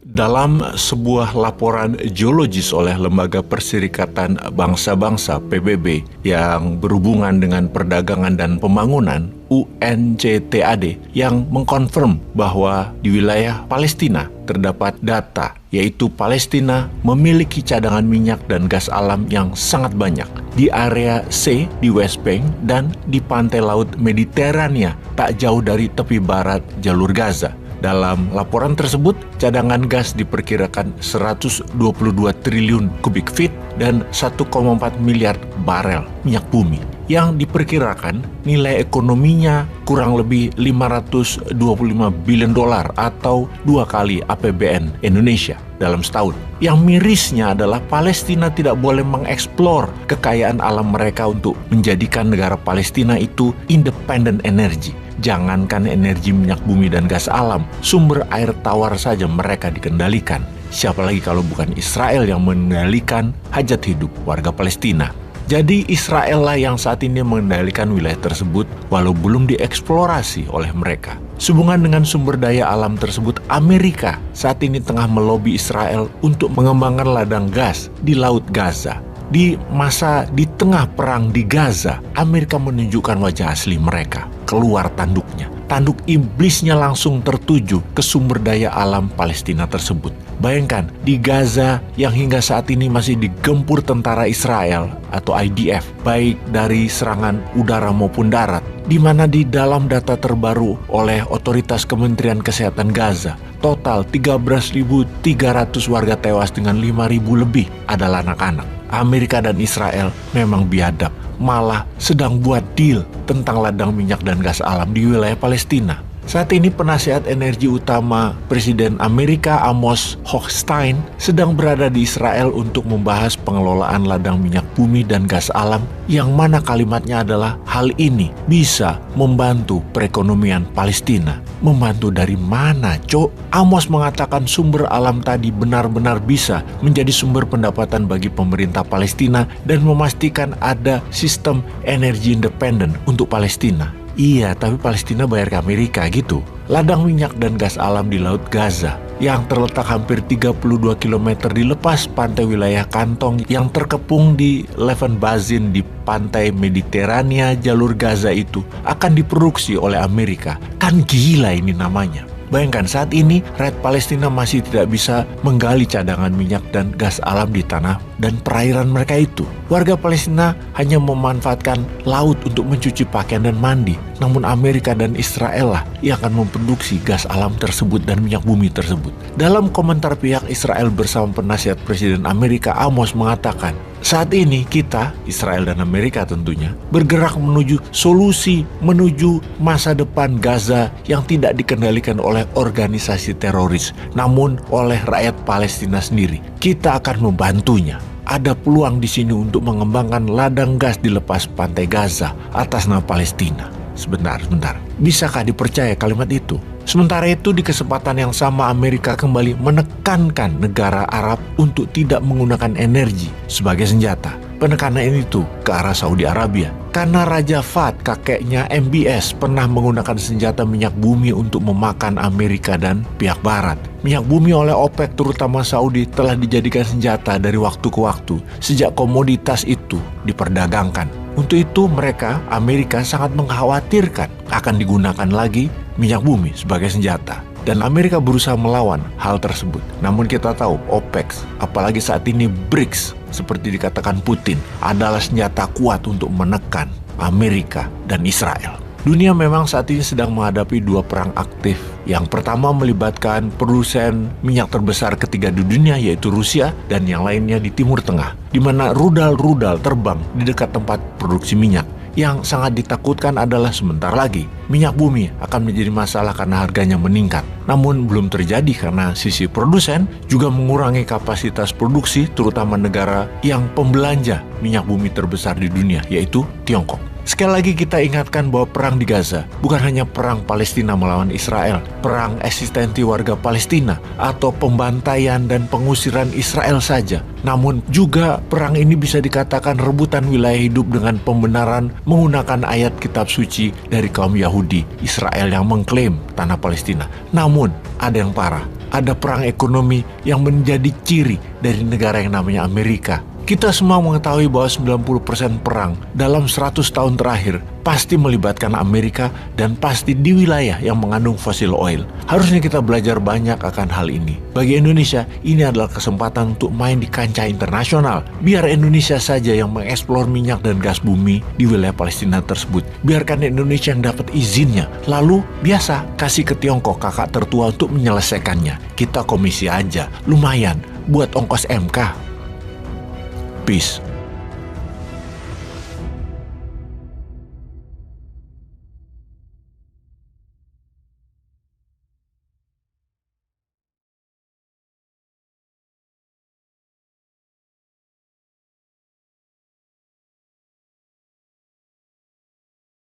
Dalam sebuah laporan geologis oleh Lembaga Perserikatan Bangsa-Bangsa (PBB) yang berhubungan dengan perdagangan dan pembangunan (UNCTAD) yang mengkonfirm bahwa di wilayah Palestina terdapat data, yaitu Palestina memiliki cadangan minyak dan gas alam yang sangat banyak di area C di West Bank dan di pantai laut Mediterania tak jauh dari tepi barat jalur Gaza. Dalam laporan tersebut, cadangan gas diperkirakan 122 triliun kubik feet dan 1,4 miliar barel minyak bumi, yang diperkirakan nilai ekonominya kurang lebih 525 billion dolar atau 2 kali APBN Indonesia dalam setahun. Yang mirisnya adalah Palestina tidak boleh mengeksplor kekayaan alam mereka untuk menjadikan negara Palestina itu independent energy. Jangankan energi minyak bumi dan gas alam, sumber air tawar saja mereka dikendalikan. Siapa lagi kalau bukan Israel yang mengendalikan hajat hidup warga Palestina. Jadi Israel lah yang saat ini mengendalikan wilayah tersebut walau belum dieksplorasi oleh mereka. Sehubungan dengan sumber daya alam tersebut, Amerika saat ini tengah melobi Israel untuk mengembangkan ladang gas di Laut Gaza. Di tengah perang di Gaza, Amerika menunjukkan wajah asli mereka, keluar tanduknya. Tanduk iblisnya langsung tertuju ke sumber daya alam Palestina tersebut. Bayangkan, di Gaza yang hingga saat ini masih digempur tentara Israel atau IDF, baik dari serangan udara maupun darat, di mana di dalam data terbaru oleh otoritas Kementerian Kesehatan Gaza, total 13.300 warga tewas dengan 5.000 lebih adalah anak-anak. Amerika dan Israel memang biadab, malah sedang buat deal tentang ladang minyak dan gas alam di wilayah Palestina. Saat ini penasihat energi utama Presiden Amerika Amos Hochstein sedang berada di Israel untuk membahas pengelolaan ladang minyak bumi dan gas alam, yang mana kalimatnya adalah hal ini bisa membantu perekonomian Palestina. Membantu dari mana, Cok? Amos mengatakan sumber alam tadi benar-benar bisa menjadi sumber pendapatan bagi pemerintah Palestina dan memastikan ada sistem energi independen untuk Palestina. Iya, tapi Palestina bayar ke Amerika gitu. Ladang minyak dan gas alam di Laut Gaza yang terletak hampir 32 km di lepas pantai wilayah Kantong yang terkepung di Levant Basin di pantai Mediterania jalur Gaza itu akan diproduksi oleh Amerika. Kan gila ini namanya. Bayangkan saat ini rakyat Palestina masih tidak bisa menggali cadangan minyak dan gas alam di tanah dan perairan mereka itu. Warga Palestina hanya memanfaatkan laut untuk mencuci pakaian dan mandi. Namun Amerika dan Israel lah yang akan memproduksi gas alam tersebut dan minyak bumi tersebut. Dalam komentar pihak Israel bersama penasihat Presiden Amerika, Amos mengatakan, saat ini kita, Israel dan Amerika tentunya, bergerak menuju solusi, menuju masa depan Gaza yang tidak dikendalikan oleh organisasi teroris, namun oleh rakyat Palestina sendiri. Kita akan membantunya. Ada peluang di sini untuk mengembangkan ladang gas di lepas pantai Gaza atas nama Palestina. Sebentar. Bisakah dipercaya kalimat itu? Sementara itu, di kesempatan yang sama Amerika kembali menekankan negara Arab untuk tidak menggunakan energi sebagai senjata. Penekanan itu ke arah Saudi Arabia. Karena Raja Fahd, kakeknya MBS, pernah menggunakan senjata minyak bumi untuk memakan Amerika dan pihak Barat. Minyak bumi oleh OPEC, terutama Saudi, telah dijadikan senjata dari waktu ke waktu sejak komoditas itu diperdagangkan. Untuk itu mereka, Amerika, sangat mengkhawatirkan akan digunakan lagi minyak bumi sebagai senjata. Dan Amerika berusaha melawan hal tersebut. Namun kita tahu OPEC, apalagi saat ini BRICS, seperti dikatakan Putin, adalah senjata kuat untuk menekan Amerika dan Israel. Dunia memang saat ini sedang menghadapi dua perang aktif. Yang pertama melibatkan produsen minyak terbesar ketiga di dunia, yaitu Rusia, dan yang lainnya di Timur Tengah, di mana rudal-rudal terbang di dekat tempat produksi minyak. Yang sangat ditakutkan adalah sebentar lagi minyak bumi akan menjadi masalah karena harganya meningkat. Namun belum terjadi karena sisi produsen juga mengurangi kapasitas produksi, terutama negara yang pembelanja minyak bumi terbesar di dunia, yaitu Tiongkok. Sekali lagi kita ingatkan bahwa perang di Gaza bukan hanya perang Palestina melawan Israel, perang eksistensi warga Palestina atau pembantaian dan pengusiran Israel saja. Namun juga perang ini bisa dikatakan rebutan wilayah hidup dengan pembenaran menggunakan ayat kitab suci dari kaum Yahudi Israel yang mengklaim tanah Palestina. Namun ada yang parah, ada perang ekonomi yang menjadi ciri dari negara yang namanya Amerika. Kita semua mengetahui bahwa 90% perang dalam 100 tahun terakhir pasti melibatkan Amerika dan pasti di wilayah yang mengandung fosil oil. Harusnya kita belajar banyak akan hal ini. Bagi Indonesia, ini adalah kesempatan untuk main di kancah internasional. Biar Indonesia saja yang mengeksplor minyak dan gas bumi di wilayah Palestina tersebut. Biarkan Indonesia yang dapat izinnya. Lalu, biasa kasih ke Tiongkok kakak tertua untuk menyelesaikannya. Kita komisi aja, lumayan buat ongkos MK. Peace.